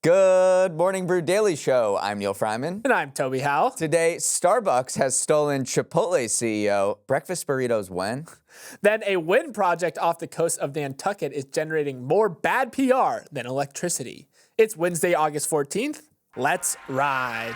Good morning, Brew Daily Show. I'm Neal Fryman. And I'm Toby Howell. Today, Starbucks has stolen Chipotle CEO. Breakfast burritos when? Then a wind project off the coast of Nantucket is generating more bad PR than electricity. It's Wednesday, August 14th. Let's ride.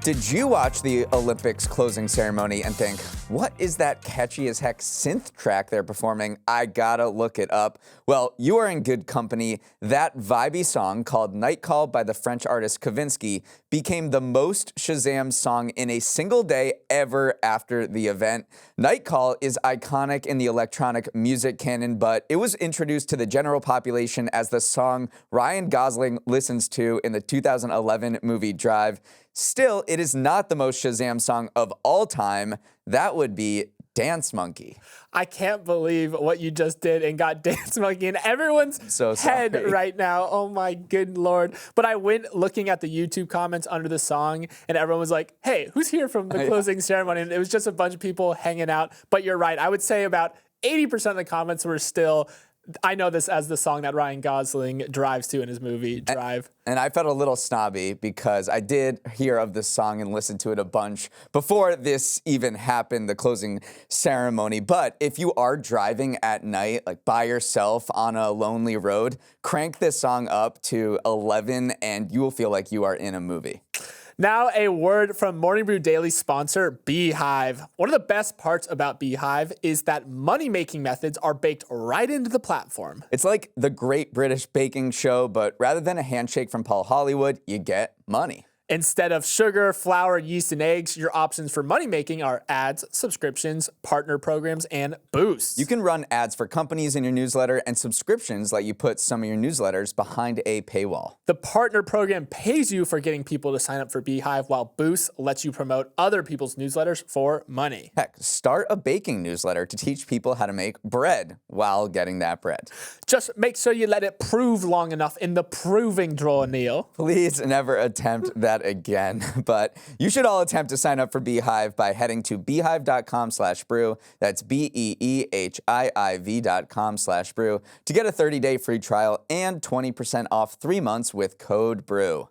Did you watch the Olympics closing ceremony and think, what is that catchy as heck synth track they're performing? I gotta look it up. Well, you are in good company. That vibey song called Night Call by the French artist Kavinsky became the most Shazam'd song in a single day ever after the event. Night Call is iconic in the electronic music canon, but it was introduced to the general population as the song Ryan Gosling listens to in the 2011 movie Drive. Still, it is not the most Shazam song of all time. That would be Dance Monkey. I can't believe what you just did and got Dance Monkey in everyone's head right now. Oh my good Lord. But I went looking at the YouTube comments under the song and everyone was like, hey, who's here from the closing ceremony? And it was just a bunch of people hanging out. But you're right. I would say about 80% of the comments were still, I know this as the song that Ryan Gosling drives to in his movie, Drive. And I felt a little snobby because I did hear of this song and listen to it a bunch before this even happened, the closing ceremony. But if you are driving at night, like by yourself on a lonely road, crank this song up to 11 and you will feel like you are in a movie. Now a word from Morning Brew Daily sponsor, Beehive. One of the best parts about Beehive is that money-making methods are baked right into the platform. It's like the Great British Baking Show, but rather than a handshake from Paul Hollywood, you get money. Instead of sugar, flour, yeast, and eggs, your options for money-making are ads, subscriptions, partner programs, and boosts. You can run ads for companies in your newsletter and subscriptions let you put some of your newsletters behind a paywall. The partner program pays you for getting people to sign up for Beehive, while Boost lets you promote other people's newsletters for money. Heck, start a baking newsletter to teach people how to make bread while getting that bread. Just make sure you let it prove long enough in the proving drawer, Neal. Please never attempt that again, but you should all attempt to sign up for Beehive by heading to beehive.com/brew. That's BEEHIIV.com/brew to get a 30-day free trial and 20% off 3 months with code BREW.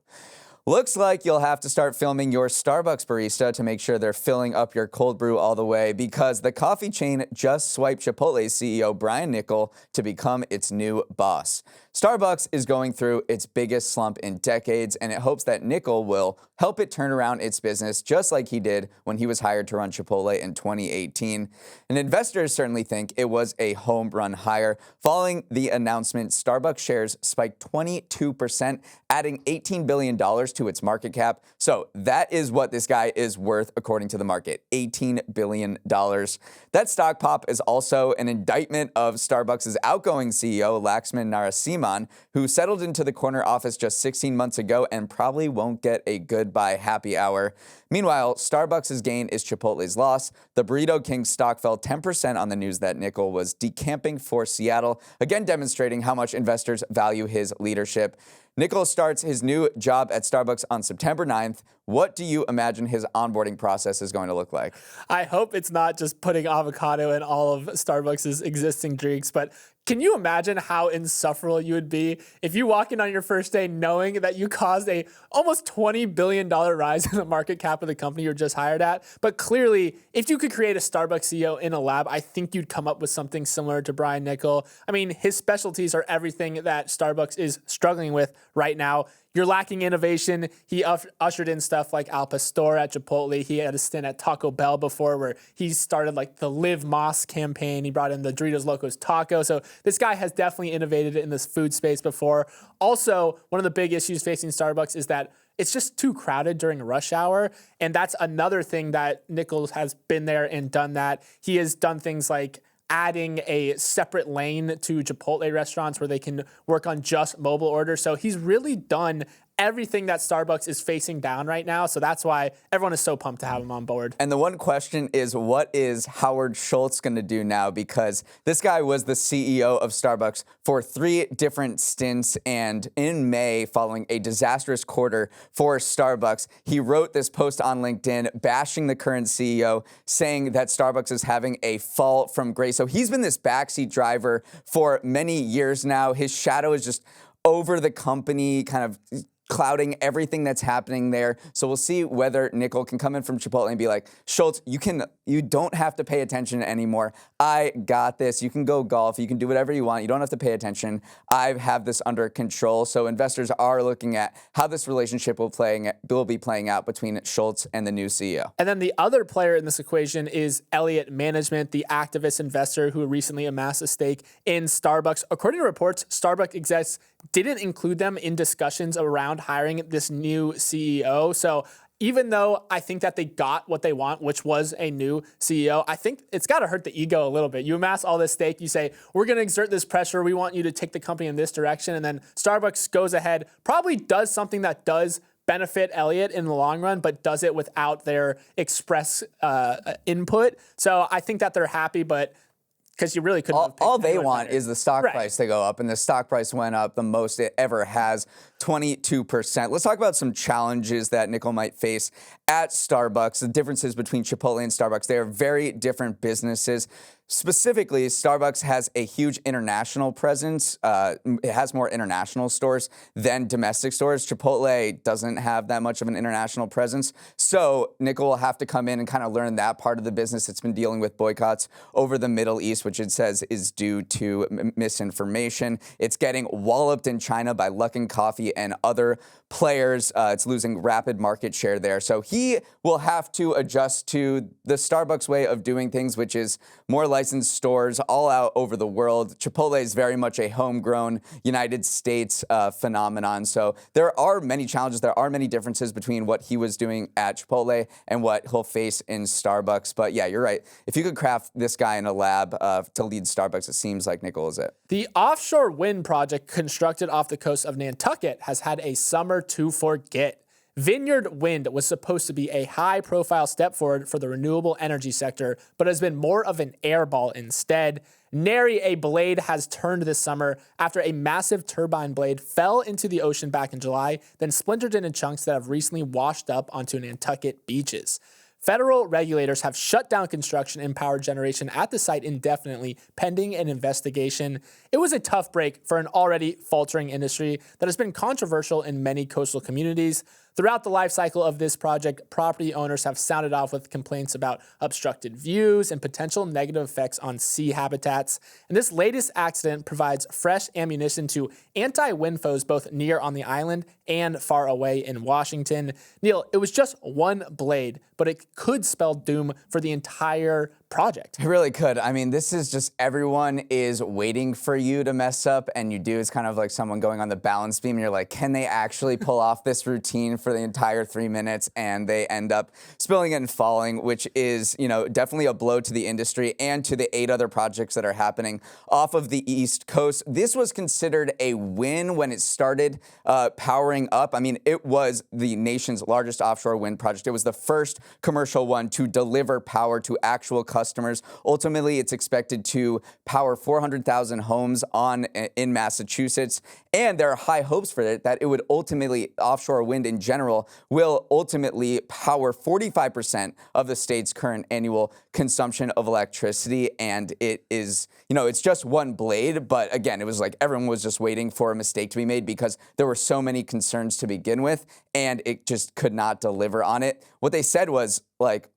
Looks like you'll have to start filming your Starbucks barista to make sure they're filling up your cold brew all the way because the coffee chain just swiped Chipotle CEO Brian Niccol to become its new boss. Starbucks is going through its biggest slump in decades, and it hopes that Niccol will help it turn around its business just like he did when he was hired to run Chipotle in 2018. And investors certainly think it was a home run hire. Following the announcement, Starbucks shares spiked 22%, adding $18 billion to its market cap. So that is what this guy is worth according to the market, $18 billion. That stock pop is also an indictment of Starbucks' outgoing CEO, Laxman Narasimhan, who settled into the corner office just 16 months ago and probably won't get a goodbye happy hour. Meanwhile, Starbucks' gain is Chipotle's loss. The Burrito King's stock fell 10% on the news that Niccol was decamping for Seattle, again demonstrating how much investors value his leadership. Niccol starts his new job at Starbucks on September 9th. What do you imagine his onboarding process is going to look like? I hope it's not just putting avocado in all of Starbucks' existing drinks, but can you imagine how insufferable you would be if you walk in on your first day knowing that you caused a almost $20 billion rise in the market cap of the company you're just hired at? But clearly, if you could create a Starbucks CEO in a lab, I think you'd come up with something similar to Brian Niccol. I mean, his specialties are everything that Starbucks is struggling with right now. You're lacking innovation. He ushered in stuff like Al Pastor at Chipotle. He had a stint at Taco Bell before where he started like the Live Más campaign. He brought in the Doritos Locos Taco. So this guy has definitely innovated in this food space before. Also, one of the big issues facing Starbucks is that it's just too crowded during rush hour. And that's another thing that Niccol has been there and done that. He has done things like adding a separate lane to Chipotle restaurants where they can work on just mobile orders. So he's really done everything that Starbucks is facing down right now. So that's why everyone is so pumped to have him on board. And the one question is, what is Howard Schultz going to do now? Because this guy was the CEO of Starbucks for 3 different stints. And in May, following a disastrous quarter for Starbucks, he wrote this post on LinkedIn bashing the current CEO, saying that Starbucks is having a fall from grace. So he's been this backseat driver for many years now. His shadow is just over the company, kind of clouding everything that's happening there. So we'll see whether Nickel can come in from Chipotle and be like, Schultz, you don't have to pay attention anymore. I got this. You can go golf. You can do whatever you want. You don't have to pay attention. I have this under control. So investors are looking at how this relationship will be playing out between Schultz and the new CEO. And then the other player in this equation is Elliott Management, the activist investor who recently amassed a stake in Starbucks. According to reports, Starbucks execs didn't include them in discussions around hiring this new CEO. So even though I think that they got what they want, which was a new CEO, I think it's got to hurt the ego a little bit. You amass all this stake, you say, we're going to exert this pressure, we want you to take the company in this direction, and then Starbucks goes ahead, probably does something that does benefit Elliott in the long run, but does it without their express input. So I think that they're happy, but because you really couldn't. All they want is the stock price to go up, and the stock price went up the most it ever has, 22%. Let's talk about some challenges that Nickel might face at Starbucks. The differences between Chipotle and Starbucks, they are very different businesses. Specifically, Starbucks has a huge international presence. It has more international stores than domestic stores. Chipotle doesn't have that much of an international presence. So Nickel will have to come in and kind of learn that part of the business. It's been dealing with boycotts over the Middle East, which it says is due to misinformation. It's getting walloped in China by Luckin Coffee and other players. It's losing rapid market share there. So he will have to adjust to the Starbucks way of doing things, which is more licensed stores all out over the world. Chipotle is very much a homegrown United States phenomenon. So there are many challenges. There are many differences between what he was doing at Chipotle and what he'll face in Starbucks. But yeah, you're right. If you could craft this guy in a lab to lead Starbucks, it seems like Nickel is it. The offshore wind project constructed off the coast of Nantucket has had a summer to forget. Vineyard Wind was supposed to be a high-profile step forward for the renewable energy sector, but has been more of an airball instead. Nary a blade has turned this summer after a massive turbine blade fell into the ocean back in July, then splintered into chunks that have recently washed up onto Nantucket beaches. Federal regulators have shut down construction and power generation at the site indefinitely, pending an investigation. It was a tough break for an already faltering industry that has been controversial in many coastal communities. Throughout the life cycle of this project, property owners have sounded off with complaints about obstructed views and potential negative effects on sea habitats. And this latest accident provides fresh ammunition to anti-wind foes both near on the island and far away in Washington. Neal, it was just one blade, but it could spell doom for the entire project. It really could. I mean, this is just everyone is waiting for you to mess up, and you do. It's kind of like someone going on the balance beam, and you're like, can they actually pull off this routine for the entire 3 minutes? And they end up spilling and falling, which is, definitely a blow to the industry and to the 8 other projects that are happening off of the East Coast. This was considered a win when it started powering up. I mean, it was the nation's largest offshore wind project. It was the first commercial one to deliver power to actual customers. Ultimately, it's expected to power 400,000 homes in Massachusetts, and there are high hopes for it that it would ultimately, offshore wind in general, will ultimately power 45% of the state's current annual consumption of electricity. And it is, it's just one blade, but again, it was like everyone was just waiting for a mistake to be made because there were so many concerns to begin with, and it just could not deliver on it. What they said was,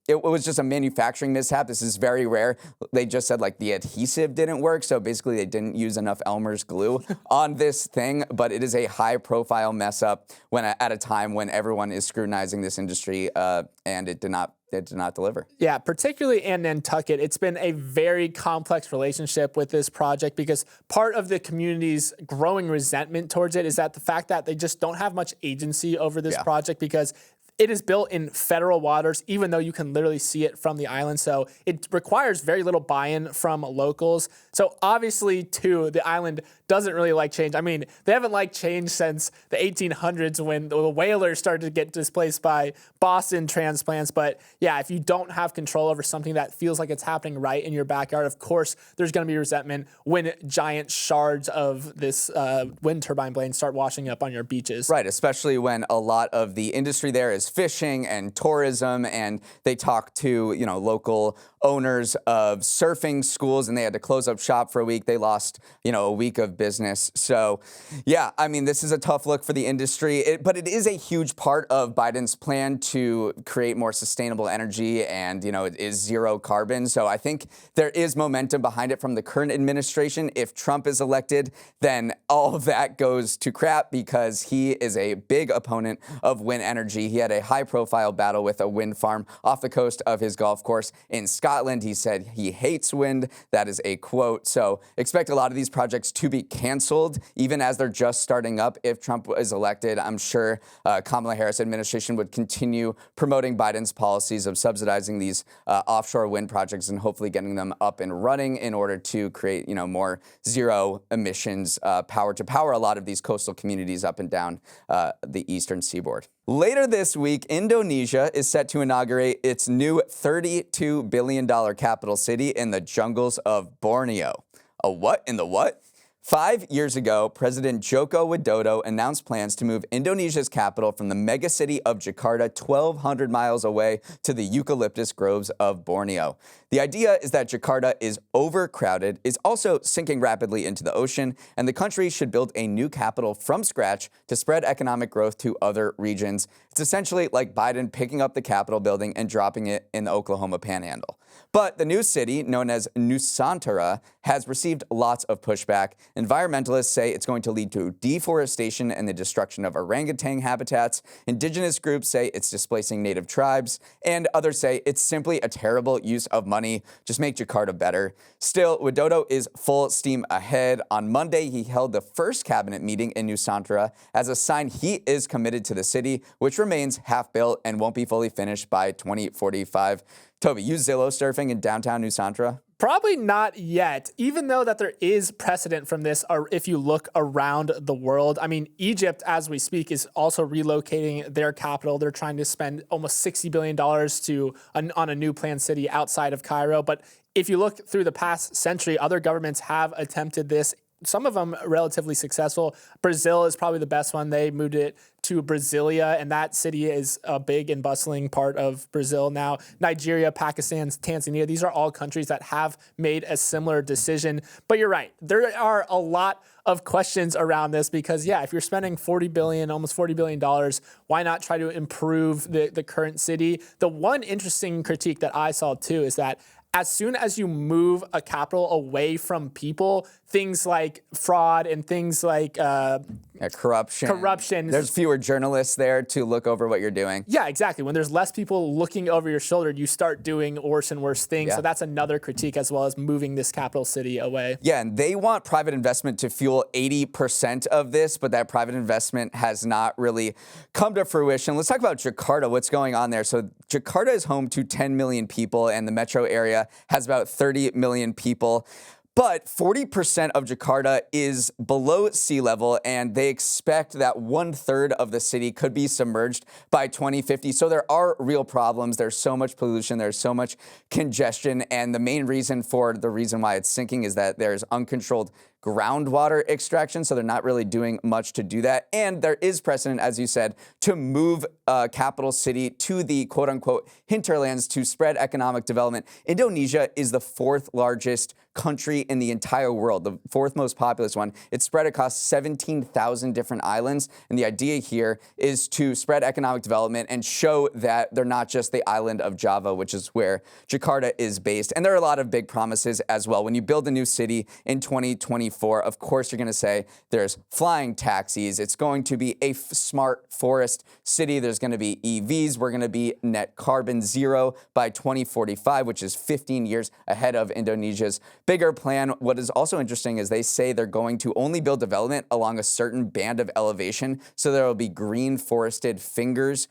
it was just a manufacturing mishap. This is very rare. They just said, the adhesive didn't work. So basically, they didn't use enough Elmer's glue on this thing. But it is a high-profile mess-up at a time when everyone is scrutinizing this industry, and it did not deliver. Yeah, particularly in Nantucket, it's been a very complex relationship with this project because part of the community's growing resentment towards it is that the fact that they just don't have much agency over this project because it is built in federal waters, even though you can literally see it from the island. So it requires very little buy-in from locals. So obviously, too, the island doesn't really like change. I mean, they haven't liked change since the 1800s when the whalers started to get displaced by Boston transplants. But yeah, if you don't have control over something that feels like it's happening right in your backyard, of course, there's going to be resentment when giant shards of this wind turbine blade start washing up on your beaches. Right, especially when a lot of the industry there is fishing and tourism, and they talk to, local owners of surfing schools, and they had to close up shop for a week. They lost, a week of business. So, yeah, I mean, this is a tough look for the industry, but it is a huge part of Biden's plan to create more sustainable energy, and, it is zero carbon. So I think there is momentum behind it from the current administration. If Trump is elected, then all of that goes to crap because he is a big opponent of wind energy. He had a high-profile battle with a wind farm off the coast of his golf course in Scotland. He said he hates wind. That is a quote. So expect a lot of these projects to be canceled, even as they're just starting up. If Trump is elected, I'm sure Kamala Harris administration would continue promoting Biden's policies of subsidizing these offshore wind projects and hopefully getting them up and running in order to create, more zero emissions power to power a lot of these coastal communities up and down the eastern seaboard. Later this week, Indonesia is set to inaugurate its new $32 billion capital city in the jungles of Borneo. A what in the what? 5 years ago, President Joko Widodo announced plans to move Indonesia's capital from the megacity of Jakarta 1,200 miles away to the eucalyptus groves of Borneo. The idea is that Jakarta is overcrowded, is also sinking rapidly into the ocean, and the country should build a new capital from scratch to spread economic growth to other regions. It's essentially like Biden picking up the Capitol building and dropping it in the Oklahoma Panhandle. But the new city, known as Nusantara, has received lots of pushback. Environmentalists say it's going to lead to deforestation and the destruction of orangutan habitats. Indigenous groups say it's displacing native tribes. And others say it's simply a terrible use of money. Just make Jakarta better. Still, Widodo is full steam ahead. On Monday, he held the first cabinet meeting in Nusantara as a sign he is committed to the city, which remains half-built and won't be fully finished by 2045. Toby, you Zillow surfing in downtown Nusantara? Probably not yet, even though that there is precedent from this if you look around the world. I mean, Egypt, as we speak, is also relocating their capital. They're trying to spend almost $60 billion on a new planned city outside of Cairo. But if you look through the past century, other governments have attempted this. Some of them relatively successful. Brazil is probably the best one. They moved it to Brasilia, and that city is a big and bustling part of Brazil now. Nigeria, Pakistan, Tanzania, these are all countries that have made a similar decision. But you're right. There are a lot of questions around this because, yeah, if you're spending almost $40 billion, why not try to improve the current city? The one interesting critique that I saw, too, is that as soon as you move a capital away from people, things like fraud and things like corruption. There's fewer journalists there to look over what you're doing. Yeah, exactly. When there's less people looking over your shoulder, you start doing worse and worse things. Yeah. So that's another critique, as well as moving this capital city away. Yeah, and they want private investment to fuel 80% of this, but that private investment has not really come to fruition. Let's talk about Jakarta, what's going on there. So Jakarta is home to 10 million people, and the metro area has about 30 million people. But 40% of Jakarta is below sea level, and they expect that 1/3 of the city could be submerged by 2050. So there are real problems. There's so much pollution. There's so much congestion. And the main reason why it's sinking is that there's uncontrolled groundwater extraction, so they're not really doing much to do that. And there is precedent, as you said, to move capital city to the quote-unquote hinterlands to spread economic development. Indonesia is the 4th largest country in the entire world, the 4th most populous one. It's spread across 17,000 different islands, and the idea here is to spread economic development and show that they're not just the island of Java, which is where Jakarta is based. And there are a lot of big promises as well. When you build a new city in 2024, of course you're going to say there's flying taxis, it's going to be a smart forest city, there's going to be EVs, we're going to be net carbon zero by 2045, which is 15 years ahead of Indonesia's bigger plan. What is also interesting is they say they're going to only build development along a certain band of elevation, so there will be green forested fingers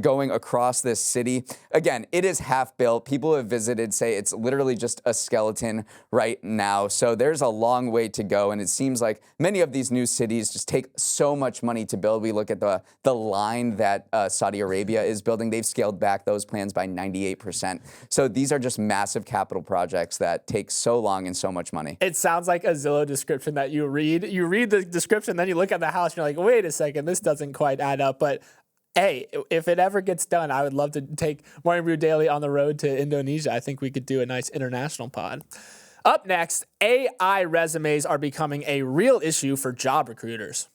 going across this city. Again, it is half built. People who have visited say it's literally just a skeleton right now. So there's a long way to go, and it seems like many of these new cities just take so much money to build. We look at the line that Saudi Arabia is building. They've scaled back those plans by 98%. So these are just massive capital projects that take so long and so much money. It sounds like a Zillow description that you read. You read the description, then you look at the house, and you're like, wait a second, this doesn't quite add up. But hey, if it ever gets done, I would love to take Morning Brew Daily on the road to Indonesia. I think we could do a nice international pod. Up next, AI resumes are becoming a real issue for job recruiters.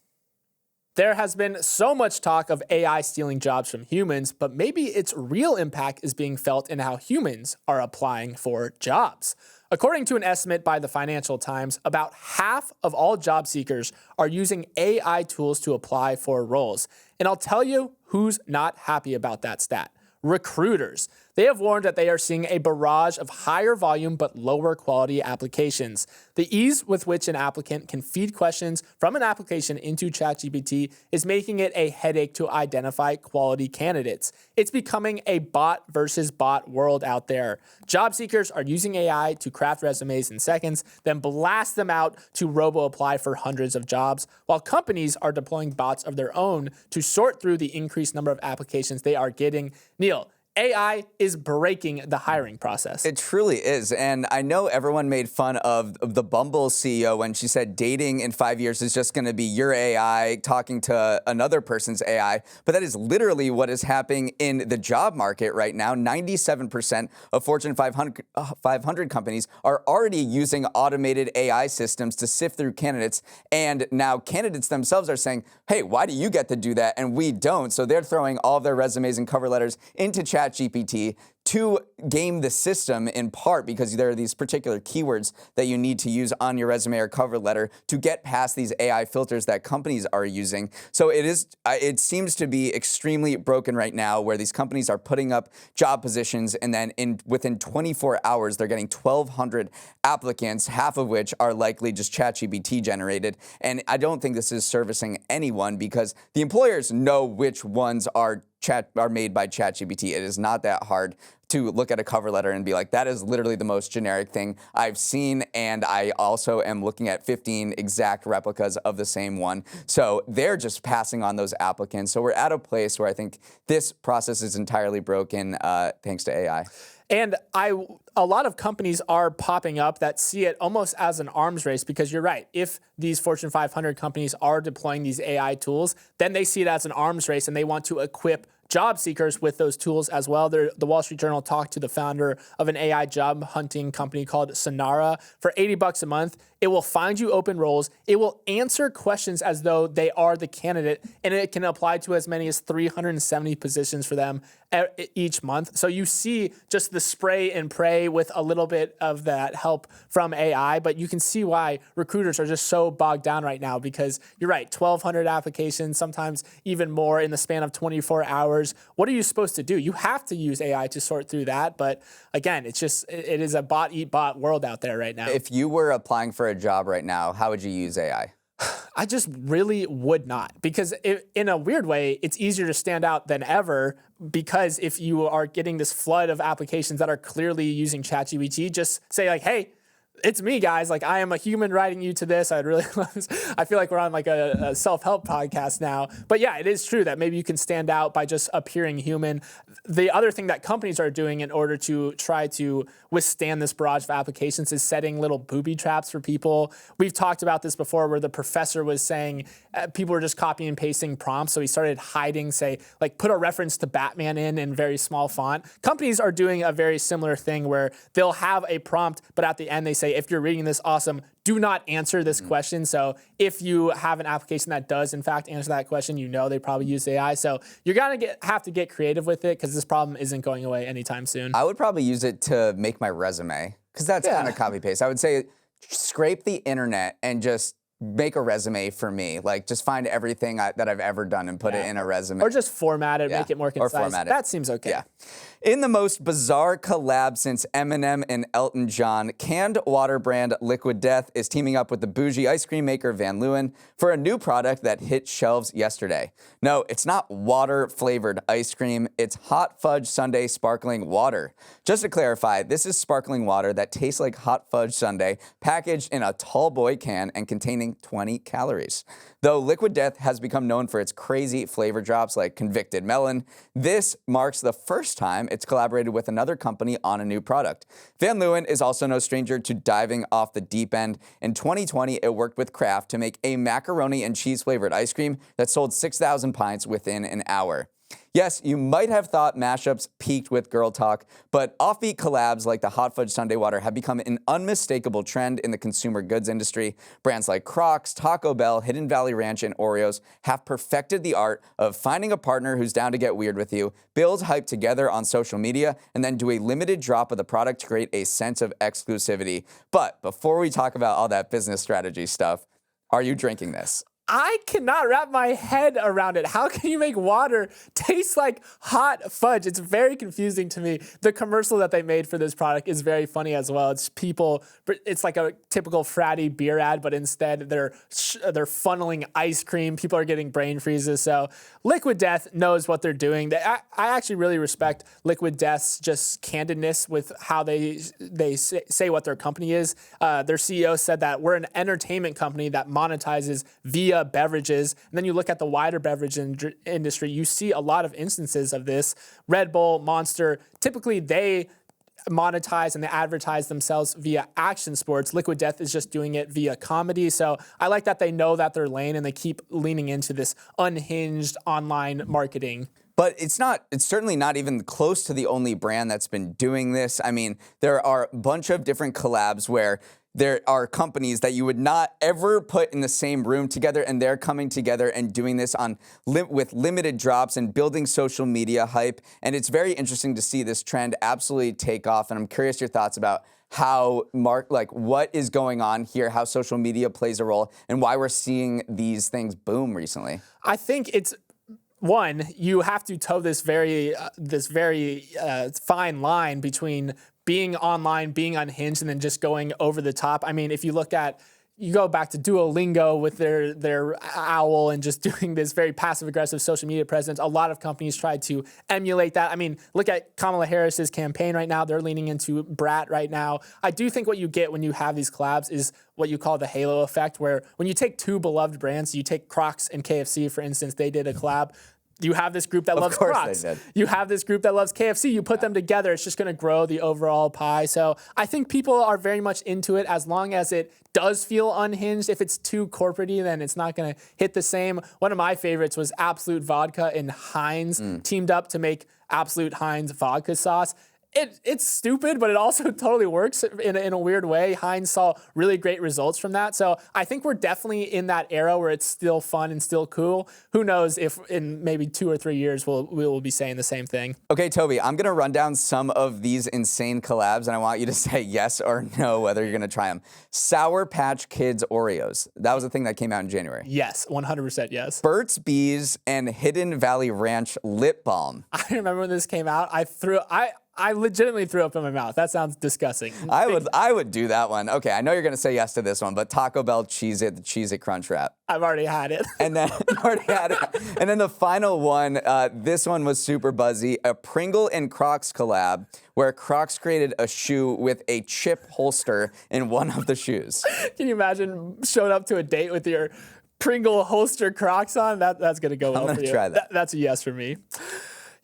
There has been so much talk of AI stealing jobs from humans, but maybe its real impact is being felt in how humans are applying for jobs. According to an estimate by the Financial Times, about half of all job seekers are using AI tools to apply for roles. And I'll tell you who's not happy about that stat. Recruiters. They have warned that they are seeing a barrage of higher volume but lower quality applications. The ease with which an applicant can feed questions from an application into ChatGPT is making it a headache to identify quality candidates. It's becoming a bot versus bot world out there. Job seekers are using AI to craft resumes in seconds, then blast them out to robo-apply for hundreds of jobs, while companies are deploying bots of their own to sort through the increased number of applications they are getting. Neal, AI is breaking the hiring process. It truly is. And I know everyone made fun of the Bumble CEO when she said dating in 5 years is just going to be your AI talking to another person's AI. But that is literally what is happening in the job market right now. 97% of Fortune 500 companies are already using automated AI systems to sift through candidates. And now candidates themselves are saying, hey, why do you get to do that and we don't? So they're throwing all of their resumes and cover letters into ChatGPT to game the system in part because there are these particular keywords that you need to use on your resume or cover letter to get past these AI filters that companies are using. So it seems to be extremely broken right now where these companies are putting up job positions and then within 24 hours they're getting 1,200 applicants, half of which are likely just ChatGPT generated. And I don't think this is servicing anyone because the employers know which ones are made by ChatGPT. It is not that hard to look at a cover letter and be like, that is literally the most generic thing I've seen, and I also am looking at 15 exact replicas of the same one. So they're just passing on those applicants. So we're at a place where I think this process is entirely broken thanks to AI. And a lot of companies are popping up that see it almost as an arms race because you're right. If these Fortune 500 companies are deploying these AI tools, then they see it as an arms race and they want to equip job seekers with those tools as well. The Wall Street Journal talked to the founder of an AI job hunting company called Sonara. For $80 a month, it will find you open roles. It will answer questions as though they are the candidate, and it can apply to as many as 370 positions for them each month. So you see just the spray and pray with a little bit of that help from AI, but you can see why recruiters are just so bogged down right now because you're right, 1,200 applications, sometimes even more in the span of 24 hours. What are you supposed to do? You have to use AI to sort through that, but again, it is a bot eat bot world out there right now. If you were applying for a job right now, how would you use AI? I just really would not because in a weird way, it's easier to stand out than ever because if you are getting this flood of applications that are clearly using ChatGPT, just say like, hey, it's me, guys. Like, I am a human writing you to this. I'd really love this. I feel like we're on like a self-help podcast now. But yeah, it is true that maybe you can stand out by just appearing human. The other thing that companies are doing in order to try to withstand this barrage of applications is setting little booby traps for people. We've talked about this before where the professor was saying people were just copying and pasting prompts. So he started hiding, say, like put a reference to Batman in very small font. Companies are doing a very similar thing where they'll have a prompt, but at the end they say, if you're reading this, awesome, do not answer this question. So if you have an application that does, in fact, answer that question, you know they probably use AI. So you're going to have to get creative with it because this problem isn't going away anytime soon. I would probably use it to make my resume because that's kind of copy-paste. I would say scrape the internet and just make a resume for me. Like, just find everything that I've ever done and put it in a resume. Or just format it, make it more concise. Or format it. That seems okay. Yeah. In the most bizarre collab since Eminem and Elton John, canned water brand Liquid Death is teaming up with the bougie ice cream maker Van Leeuwen for a new product that hit shelves yesterday. No, it's not water-flavored ice cream, it's hot fudge sundae sparkling water. Just to clarify, this is sparkling water that tastes like hot fudge sundae, packaged in a tall boy can and containing 20 calories. Though Liquid Death has become known for its crazy flavor drops like convicted melon, this marks the first time it's collaborated with another company on a new product. Van Leeuwen is also no stranger to diving off the deep end. In 2020, it worked with Kraft to make a macaroni and cheese flavored ice cream that sold 6,000 pints within an hour. Yes, you might have thought mashups peaked with Girl Talk, but offbeat collabs like the Hot Fudge Sundae Water have become an unmistakable trend in the consumer goods industry. Brands like Crocs, Taco Bell, Hidden Valley Ranch, and Oreos have perfected the art of finding a partner who's down to get weird with you, build hype together on social media, and then do a limited drop of the product to create a sense of exclusivity. But before we talk about all that business strategy stuff, are you drinking this? I cannot wrap my head around it. How can you make water taste like hot fudge? It's very confusing to me. The commercial that they made for this product is very funny as well. It's like a typical fratty beer ad, but instead they're funneling ice cream. People are getting brain freezes. So Liquid Death knows what they're doing. I actually really respect Liquid Death's just candidness with how they say what their company is. Their CEO said that we're an entertainment company that monetizes via beverages. And then you look at the wider beverage industry, you see a lot of instances of this. Red Bull, Monster, typically they monetize and they advertise themselves via action sports. Liquid Death is just doing it via comedy. So I like that they know that they're lane and they keep leaning into this unhinged online marketing. But it's certainly not even close to the only brand that's been doing this. I mean, there are a bunch of different collabs where there are companies that you would not ever put in the same room together, and they're coming together and doing this with limited drops and building social media hype. And it's very interesting to see this trend absolutely take off. And I'm curious your thoughts about how what is going on here, how social media plays a role, and why we're seeing these things boom recently. I think it's one, you have to toe this very fine line between being online, being unhinged, and then just going over the top. I mean, if you go back to Duolingo with their owl and just doing this very passive-aggressive social media presence, a lot of companies try to emulate that. I mean, look at Kamala Harris's campaign right now. They're leaning into Brat right now. I do think what you get when you have these collabs is what you call the halo effect, where when you take two beloved brands, you take Crocs and KFC, for instance, they did a collab. You have this group that loves Crocs. You have this group that loves KFC. You put them together, it's just going to grow the overall pie. So I think people are very much into it as long as it does feel unhinged. If it's too corporate-y, then it's not going to hit the same. One of my favorites was Absolute Vodka and Heinz teamed up to make Absolute Heinz vodka sauce. It's stupid, but it also totally works in a weird way. Heinz saw really great results from that. So I think we're definitely in that era where it's still fun and still cool. Who knows if in maybe 2 or 3 years we will be saying the same thing. Okay, Toby, I'm going to run down some of these insane collabs, and I want you to say yes or no whether you're going to try them. Sour Patch Kids Oreos. That was a thing that came out in January. Yes, 100% yes. Burt's Bees and Hidden Valley Ranch Lip Balm. I remember when this came out. I legitimately threw up in my mouth. That sounds disgusting. I would do that one. Okay, I know you're going to say yes to this one, but Taco Bell Cheez-It, the Cheez-It Crunch Wrap. I've already had it. And then And then the final one, this one was super buzzy, a Pringle and Crocs collab where Crocs created a shoe with a chip holster in one of the shoes. Can you imagine showing up to a date with your Pringle holster Crocs on? That's going to go well for you. I'm going to try that. That's a yes for me.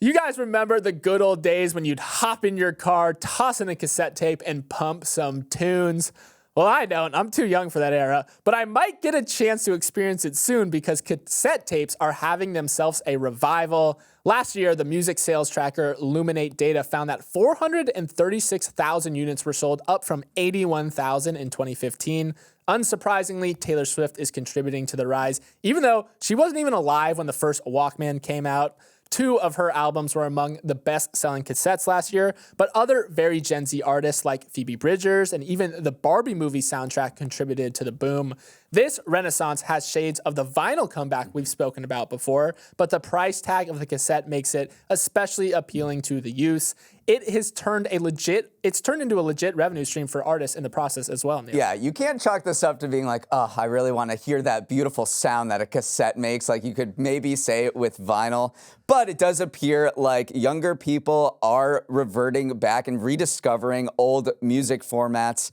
You guys remember the good old days when you'd hop in your car, toss in a cassette tape, and pump some tunes? Well, I don't. I'm too young for that era. But I might get a chance to experience it soon because cassette tapes are having themselves a revival. Last year, the music sales tracker Luminate Data found that 436,000 units were sold, up from 81,000 in 2015. Unsurprisingly, Taylor Swift is contributing to the rise, even though she wasn't even alive when the first Walkman came out. 2 of her albums were among the best-selling cassettes last year, but other very Gen Z artists like Phoebe Bridgers and even the Barbie movie soundtrack contributed to the boom. This renaissance has shades of the vinyl comeback we've spoken about before, but the price tag of the cassette makes it especially appealing to the use. It's turned into a legit revenue stream for artists in the process as well, Neal. Yeah, you can't chalk this up to being like, oh, I really want to hear that beautiful sound that a cassette makes. Like you could maybe say it with vinyl, but it does appear like younger people are reverting back and rediscovering old music formats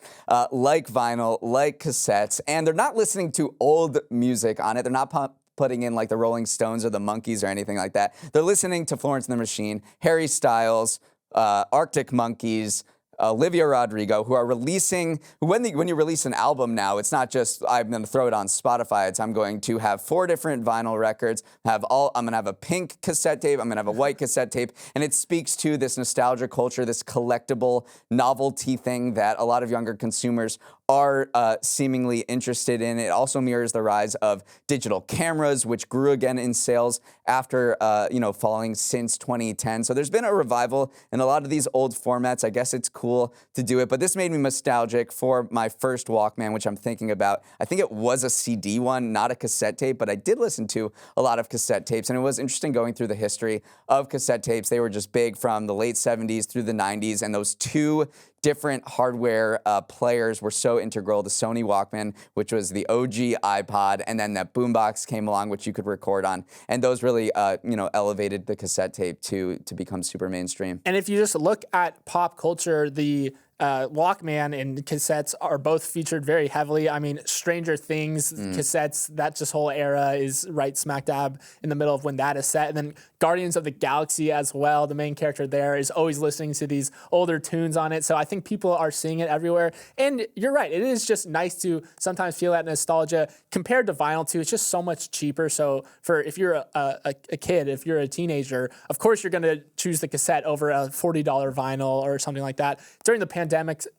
like vinyl, like cassettes, and they're not listening to old music on it. They're not putting in like the Rolling Stones or the Monkees or anything like that. They're listening to Florence and the Machine, Harry Styles, Arctic Monkeys, Olivia Rodrigo, who are releasing, when you release an album now, it's not just, I'm going to throw it on Spotify, it's I'm going to have 4 different vinyl records, I'm going to have a pink cassette tape, I'm going to have a white cassette tape, and it speaks to this nostalgia culture, this collectible novelty thing that a lot of younger consumers are seemingly interested in. It also mirrors the rise of digital cameras, which grew again in sales after falling since 2010. So there's been a revival in a lot of these old formats. I guess it's cool to do it, but this made me nostalgic for my first Walkman, which I'm thinking about. I think it was a CD one, not a cassette tape, but I did listen to a lot of cassette tapes, and it was interesting going through the history of cassette tapes. They were just big from the late 70s through the 90s, and those 2 different hardware players were so integral. The Sony Walkman, which was the OG iPod, and then that boombox came along, which you could record on. And those really, elevated the cassette tape to become super mainstream. And if you just look at pop culture, the Walkman and cassettes are both featured very heavily. I mean, Stranger Things, cassettes, that just whole era is right smack dab in the middle of when that is set. And then Guardians of the Galaxy as well. The main character there is always listening to these older tunes on it. So I think people are seeing it everywhere. And you're right. It is just nice to sometimes feel that nostalgia compared to vinyl too. It's just so much cheaper. So if you're a kid, if you're a teenager, of course you're going to choose the cassette over a $40 vinyl or something like that. During the pandemic,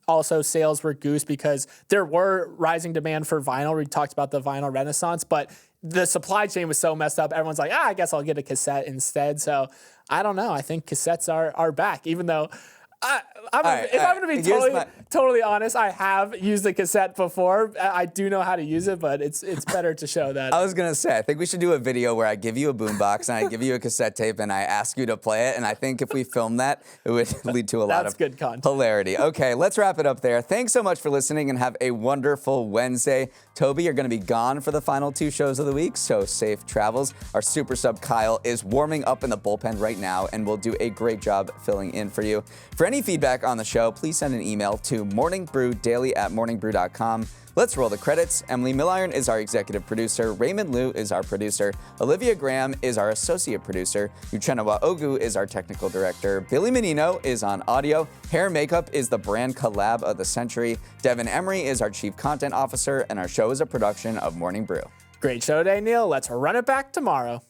also sales were goose because there were rising demand for vinyl. We talked about the vinyl renaissance, but the supply chain was so messed up. Everyone's like, I guess I'll get a cassette instead. So I don't know. I think cassettes are back, even though I'm going to be totally honest, I have used the cassette before. I do know how to use it, but it's better to show that. I was going to say, I think we should do a video where I give you a boombox and I give you a cassette tape and I ask you to play it. And I think if we film that, it would lead to a lot of good content. Hilarity. Okay, let's wrap it up there. Thanks so much for listening and have a wonderful Wednesday. Toby, you're going to be gone for the final 2 shows of the week, so safe travels. Our super sub Kyle is warming up in the bullpen right now and will do a great job filling in for you. For any feedback on the show, please send an email to morningbrewdaily@morningbrew.com. Let's roll the credits. Emily Milliron is our executive producer. Raymond Liu is our producer. Olivia Graham is our associate producer. Uchenna Ogu is our technical director. Billy Menino is on audio. Hair and makeup is the brand collab of the century. Devin Emery is our chief content officer, and our show is a production of Morning Brew. Great show today, Neal. Let's run it back tomorrow.